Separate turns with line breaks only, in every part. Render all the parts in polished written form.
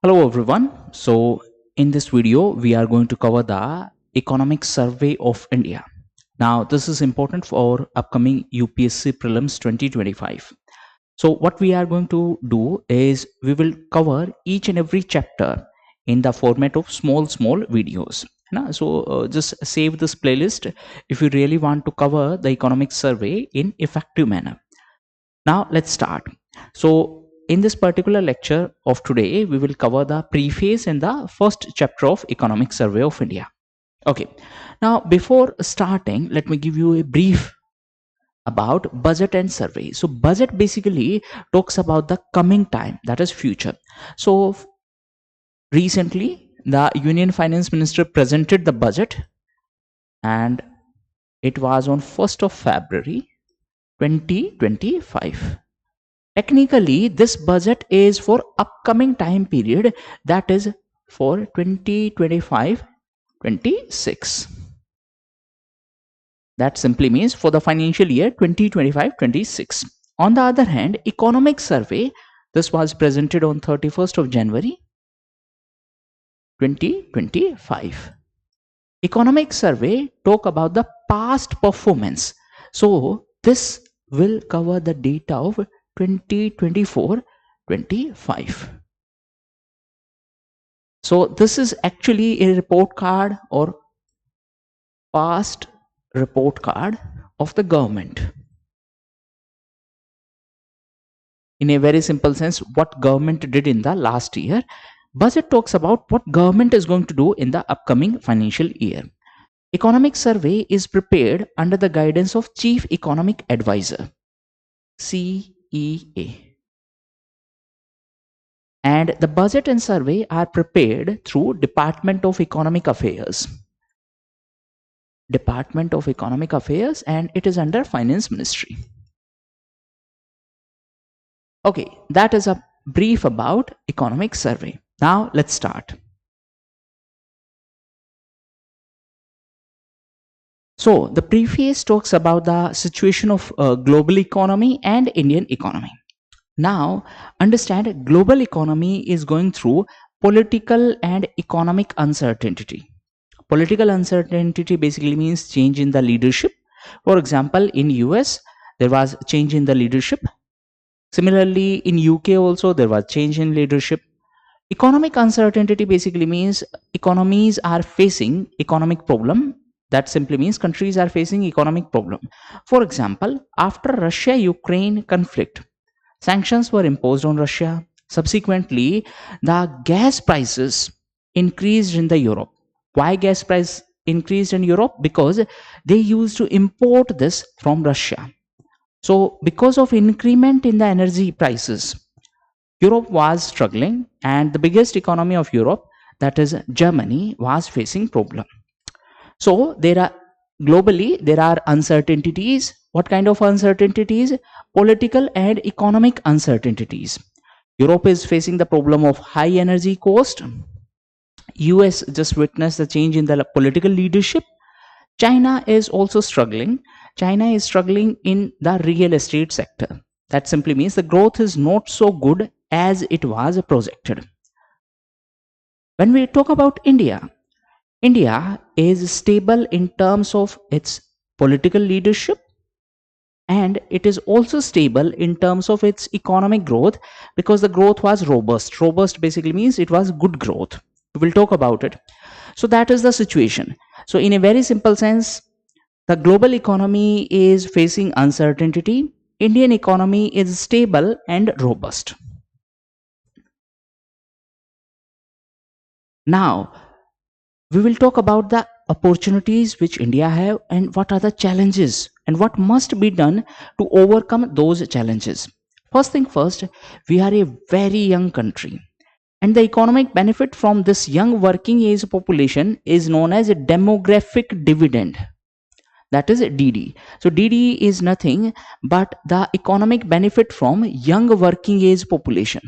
Hello everyone. So in this video we are going to cover the economic survey of India. Now this is important for upcoming UPSC Prelims 2025. So what we are going to do is we will cover each and every chapter in the format of small videos. So just save this playlist if you really want to cover the economic survey in effective manner. Now let's start. So in this particular lecture of today, we will cover the preface and the first chapter of Economic Survey of India. Okay. Now before starting, let me give you a brief about budget and survey. So budget basically talks about the coming time, that is future. So recently the Union Finance Minister presented the budget and it was on 1st of February 2025. Technically, this budget is for upcoming time period, that is for 2025-26. That simply means for the financial year 2025-26. On the other hand, economic survey, this was presented on 31st of January 2025. Economic survey talk about the past performance. So this will cover the data of 2024-25. So this is actually a report card or past report card of the government. In a very simple sense, what government did in the last year. Budget talks about what government is going to do in the upcoming financial year. Economic survey is prepared under the guidance of Chief Economic Advisor, CEA. And the budget and survey are prepared through Department of Economic Affairs. Department of Economic Affairs, and it is under Finance Ministry. Okay, that is a brief about economic survey. Now let's start. So the preface talks about the situation of global economy and Indian economy. Now understand, global economy is going through political and economic uncertainty. Political uncertainty basically means change in the leadership. For example, in US there was change in the leadership. Similarly, in UK also there was change in leadership. Economic uncertainty basically means economies are facing economic problem. That simply means countries are facing economic problem. For example, after Russia-Ukraine conflict, sanctions were imposed on Russia. Subsequently, the gas prices increased in the Europe. Why gas price increased in Europe? Because they used to import this from Russia. So because of increment in the energy prices, Europe was struggling, and the biggest economy of Europe, that is Germany, was facing problem. So globally there are uncertainties. What kind of uncertainties? Political and economic uncertainties. Europe is facing the problem of high energy cost. US just witnessed the change in the political leadership. China is also struggling. China is struggling in the real estate sector. That simply means the growth is not so good as it was projected. When we talk about India, India is stable in terms of its political leadership, and it is also stable in terms of its economic growth because the growth was robust. Robust basically means it was good growth. We will talk about it. So that is the situation. So in a very simple sense, the global economy is facing uncertainty. Indian economy is stable and robust. Now, we will talk about the opportunities which India have and what are the challenges and what must be done to overcome those challenges. First thing first, we are a very young country, and the economic benefit from this young working age population is known as a demographic dividend. That is DD. So DD is nothing but the economic benefit from young working age population.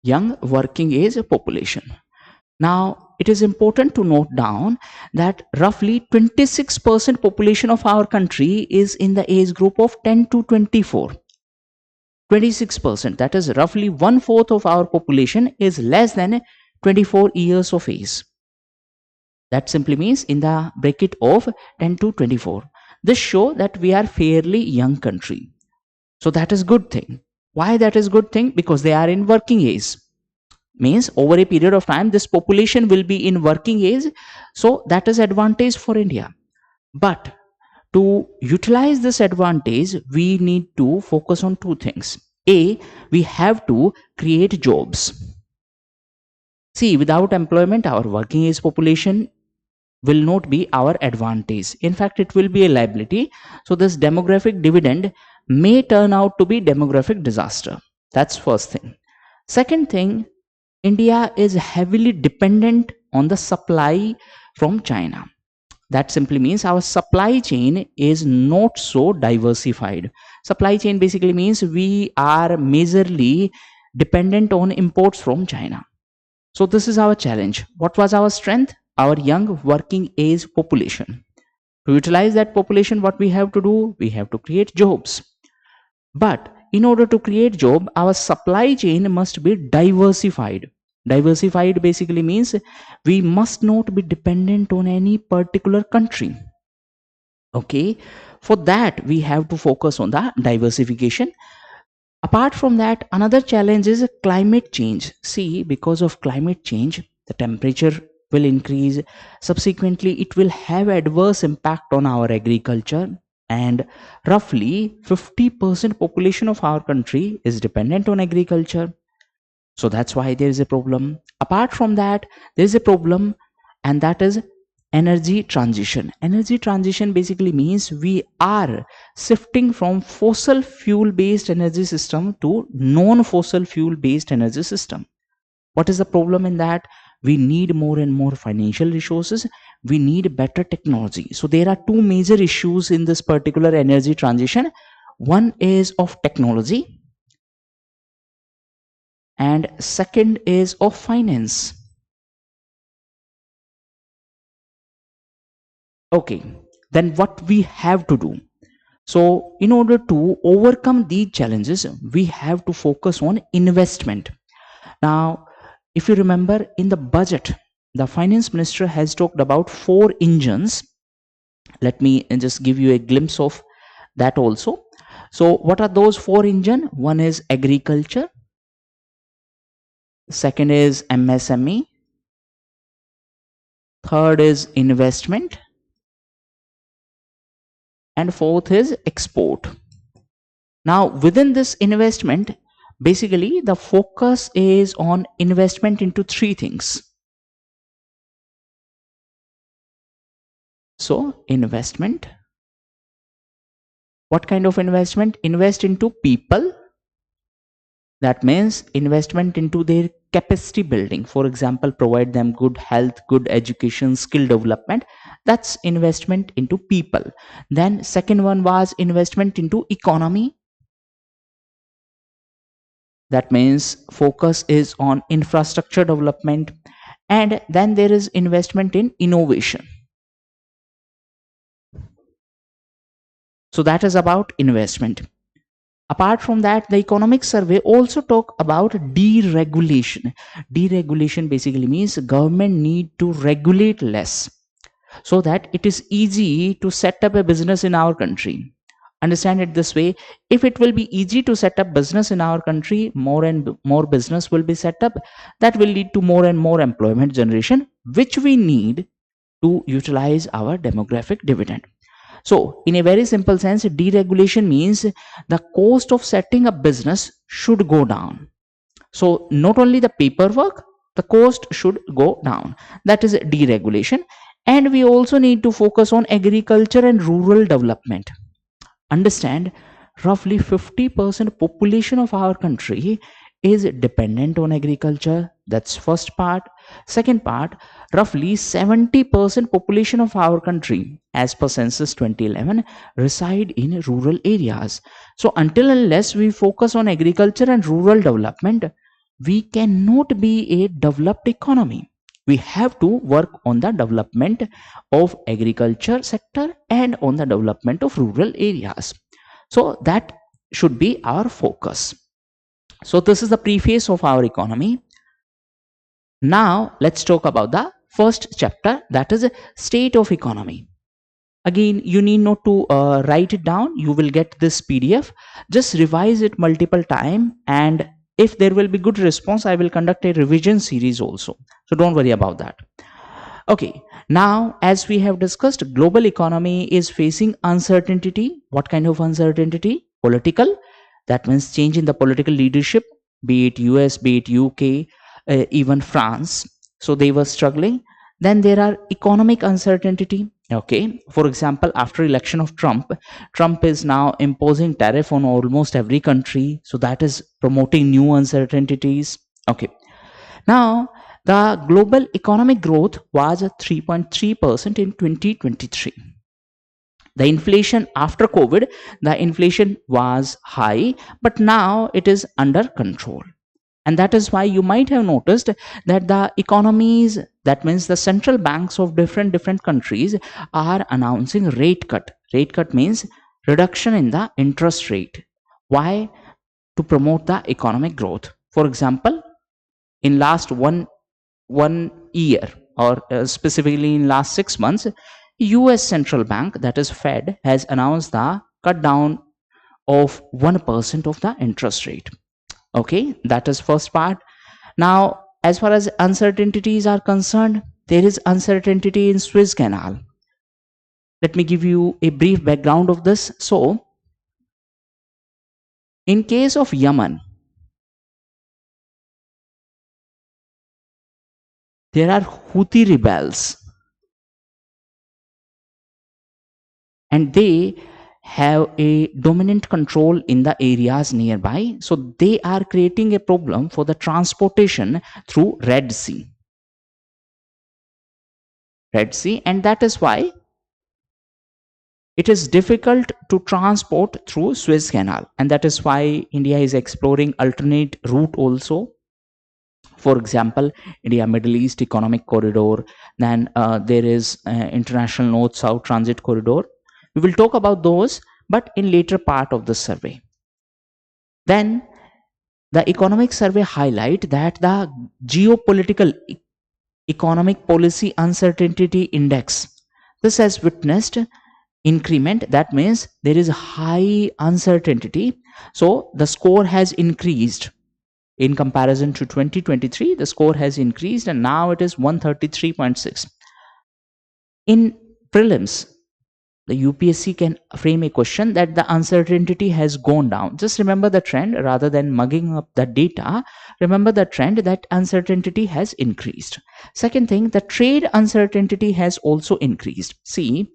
Young working age population. Now it is important to note down that roughly 26% population of our country is in the age group of 10 to 24. 26%, that is roughly one fourth of our population, is less than 24 years of age. That simply means in the bracket of 10 to 24. This show that we are fairly young country. So that is good thing. Why that is good thing? Because they are in working age. Means over a period of time this population will be in working age, so that is advantage for India. But to utilize this advantage, we need to focus on two things. A, we have to create jobs. See, without employment, our working age population will not be our advantage. In fact, it will be a liability. So this demographic dividend may turn out to be demographic disaster. That's first thing. Second thing, India is heavily dependent on the supply from China. That simply means our supply chain is not so diversified. Supply chain basically means we are majorly dependent on imports from China. So this is our challenge. What was our strength? Our young working age population. To utilize that population, what we have to do? We have to create jobs. But in order to create job, our supply chain must be diversified. Diversified basically means we must not be dependent on any particular country. Okay, for that we have to focus on the diversification. Apart from that, another challenge is climate change. See, because of climate change, the temperature will increase. Subsequently, it will have adverse impact on our agriculture, and roughly 50% population of our country is dependent on agriculture. So that's why there is a problem. Apart from that, there is a problem, and that is energy transition. Energy transition basically means we are shifting from fossil fuel based energy system to non-fossil fuel based energy system. What is the problem in that? We need more and more financial resources. We need better technology. So there are two major issues in this particular energy transition. One is of technology, and second is of finance. Okay, then what we have to do? So in order to overcome these challenges, we have to focus on investment. Now, if you remember in the budget, the finance minister has talked about four engines. Let me just give you a glimpse of that also. So what are those four engines? One is agriculture, second is MSME, third is investment, and fourth is export. Now within this investment, basically the focus is on investment into three things. So investment, what kind of investment? Invest into people. That means investment into their capacity building. For example, provide them good health, good education, skill development. That's investment into people. Then second one was investment into economy. That means focus is on infrastructure development. And then there is investment in innovation. So that is about investment. Apart from that, the economic survey also talk about deregulation. Deregulation basically means government need to regulate less so that it is easy to set up a business in our country. Understand it this way: if it will be easy to set up business in our country, more and more business will be set up. That will lead to more and more employment generation, which we need to utilize our demographic dividend. So in a very simple sense, deregulation means the cost of setting up business should go down. So not only the paperwork, the cost should go down. That is deregulation. And we also need to focus on agriculture and rural development. Understand, roughly 50% population of our country is dependent on agriculture. That's first part. Second part, roughly 70% population of our country, as per census 2011, reside in rural areas. So until unless we focus on agriculture and rural development, we cannot be a developed economy. We have to work on the development of agriculture sector and on the development of rural areas. So that should be our focus. So this is the preface of our economy. Now let's talk about the first chapter, that is state of economy. Again, you need not to write it down. You will get this PDF. Just revise it multiple time, and if there will be good response, I will conduct a revision series also. So don't worry about that. Okay, now as we have discussed, global economy is facing uncertainty. What kind of uncertainty? Political. That means change in the political leadership, be it US, be it UK, even France. So they were struggling. Then there are economic uncertainty. Okay, for example, after election of Trump, Trump is now imposing tariff on almost every country. So that is promoting new uncertainties. Okay, now the global economic growth was 3.3% in 2023. The inflation after COVID, the inflation was high, but now it is under control. And that is why you might have noticed that the economies, that means the central banks of different countries, are announcing rate cut. Rate cut means reduction in the interest rate. Why? To promote the economic growth. For example, in last one year, or specifically in last 6 months, US central bank, that is Fed, has announced the cut down of 1% of the interest rate. Okay, that is first part. Now as far as uncertainties are concerned, there is uncertainty in Suez Canal. Let me give you a brief background of this. So in case of Yemen, there are Houthi rebels, and they have a dominant control in the areas nearby. So they are creating a problem for the transportation through Red Sea. Red Sea, and that is why it is difficult to transport through Suez Canal, and that is why India is exploring alternate route also. For example, India Middle East Economic Corridor, then there is International North South Transit Corridor. We will talk about those, but in later part of the survey. Then the economic survey highlight that the geopolitical economic policy uncertainty index, this has witnessed increment. That means there is high uncertainty. So the score has increased in comparison to 2023. The score has increased and now it is 133.6. In prelims, the UPSC can frame a question that the uncertainty has gone down. Just remember the trend rather than mugging up the data. Remember the trend that uncertainty has increased. Second thing, the trade uncertainty has also increased. See,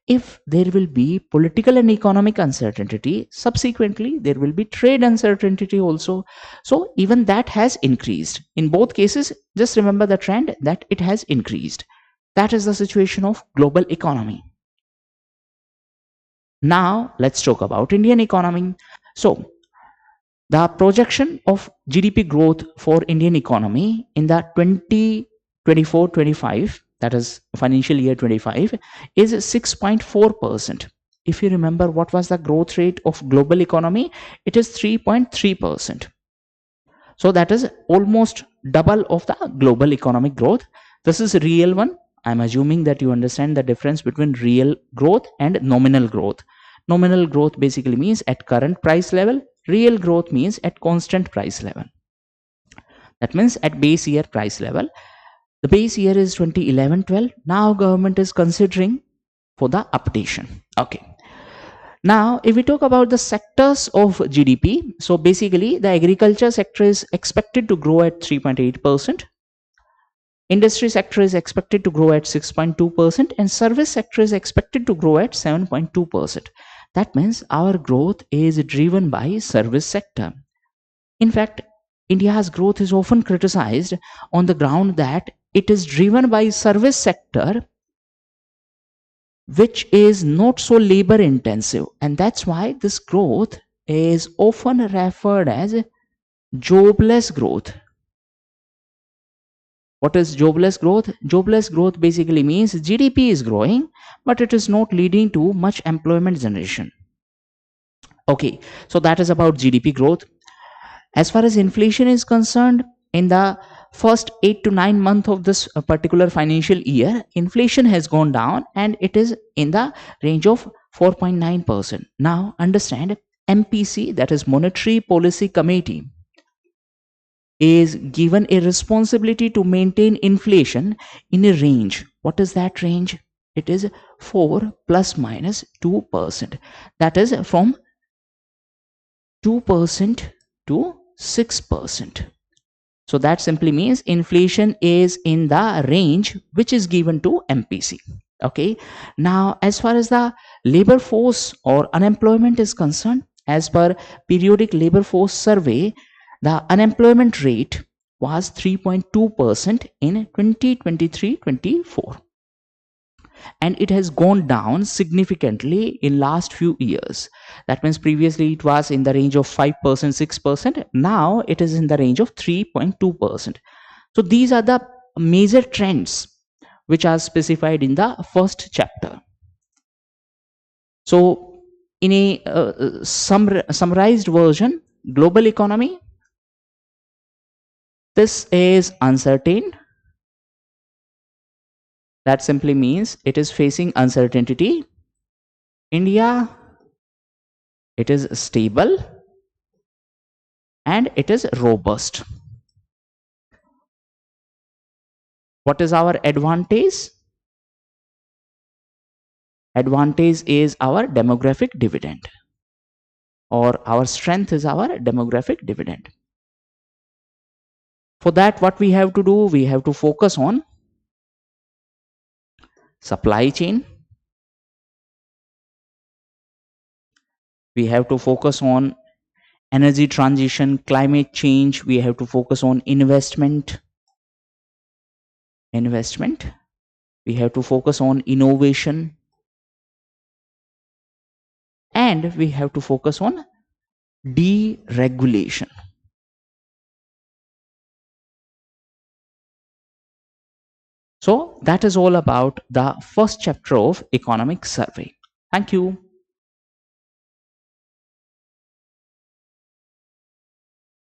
if there will be political and economic uncertainty, subsequently there will be trade uncertainty also. So even that has increased. In both cases, just remember the trend that it has increased. That is the situation of global economy. Now let's talk about Indian economy. So the projection of GDP growth for Indian economy in the 2024-25, that is financial year 25, is 6.4%. If you remember what was the growth rate of global economy, it is 3.3%. So that is almost double of the global economic growth. This is a real one. I'm assuming that you understand the difference between real growth and nominal growth. Nominal growth basically means at current price level. Real growth means at constant price level. That means at base year price level. The base year is 2011-12. Now government is considering for the updation. Okay. Now, if we talk about the sectors of GDP, so basically the agriculture sector is expected to grow at 3.8%. Industry sector is expected to grow at 6.2%, and service sector is expected to grow at 7.2%. That means our growth is driven by service sector. In fact, India's growth is often criticized on the ground that it is driven by service sector, which is not so labor intensive, and that's why this growth is often referred as jobless growth. What is jobless growth? Jobless growth basically means GDP is growing, but it is not leading to much employment generation. Okay, so that is about GDP growth. As far as inflation is concerned, in the first 8 to 9 months of this particular financial year, inflation has gone down and it is in the range of 4.9%. Now understand, MPC, that is Monetary Policy Committee, is given a responsibility to maintain inflation in a range. What is that range? It is 4 plus minus 2%. That is from 2% to 6%. So that simply means inflation is in the range which is given to MPC. Okay. Now, as far as the labor force or unemployment is concerned, as per periodic labor force survey, the unemployment rate was 3.2% in 2023-24, and it has gone down significantly in last few years. That means previously it was in the range of 5%, 6%. Now it is in the range of 3.2%. So these are the major trends which are specified in the first chapter. So in a summarized version, global economy, this is uncertain. That simply means it is facing uncertainty. India, it is stable and it is robust. What is our advantage? Advantage is our demographic dividend, or our strength is our demographic dividend. For that, what we have to do, we have to focus on supply chain. We have to focus on energy transition, climate change. We have to focus on investment. We have to focus on innovation. And we have to focus on deregulation. So that is all about the first chapter of economic survey. Thank you.